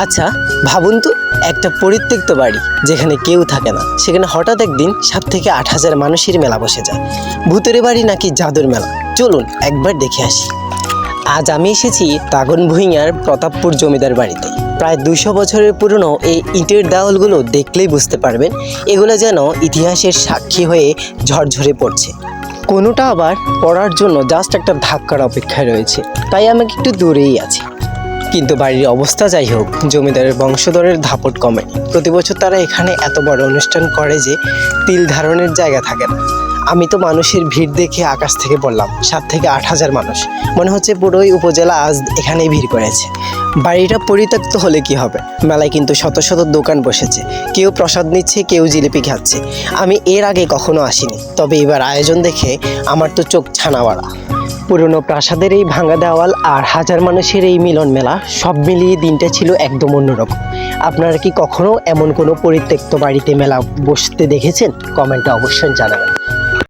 আচ্ছা ভাবুন তো, একটা পরিত্যক্ত বাড়ি যেখানে কেউ থাকে না, সেখানে হঠাৎ একদিন 7 থেকে 8,000 মানুষের মেলা বসে যায়। ভূতের বাড়ি নাকি জাদুর মেলা, চলুন একবার দেখে আসি। আজ আমি এসেছি তাগন ভূঁইয়ার প্রতাপপুর জমিদার বাড়িতে। প্রায় 200 বছরের পুরনো এই ইটের দেওয়ালগুলো দেখলেই বুঝতে পারবেন এগুলো যেন ইতিহাসের সাক্ষী হয়ে ঝরঝরে পড়ছে। কোনোটা আবার পড়ার জন্য জাস্ট একটা ধাক্কার অপেক্ষায় রয়েছে, তাই আমি একটু দূরেই আছি। কিন্তু বাড়ির অবস্থা যাই হোক, জমিদারের বংশধরের ধাপট কমেনি। প্রতি বছর তারা এখানে এত বড় অনুষ্ঠান করে যে তিল ধারণের জায়গা থাকে না। আমি তো মানুষের ভিড় দেখে আকাশ থেকে পড়লাম, 7 থেকে 8,000 মানুষ। মনে হচ্ছে পুরোই উপজেলা আজ এখানেই ভিড় করেছে। বাড়িটা পরিত্যক্ত হলে কি হবে, মেলায় কিন্তু শত শত দোকান বসেছে, কেউ প্রসাদ নিচ্ছে, কেউ জিলিপি খাচ্ছে। আমি এর আগে কখনো আসিনি, তবে এবার আয়োজন দেখে আমার তো চোখ ছানাওয়াড়া। পুরনো প্রাসাদের এই ভাঙা দেওয়াল আর হাজার মানুষের এই মিলন মেলা, সব মিলিয়ে দিনটা ছিল একদম অন্যরকম। আপনারা কি কখনো এমন কোনো পরিত্যক্ত বাড়িতে মেলা বসতে দেখেছেন? কমেন্টে অবশ্যই জানাবেন।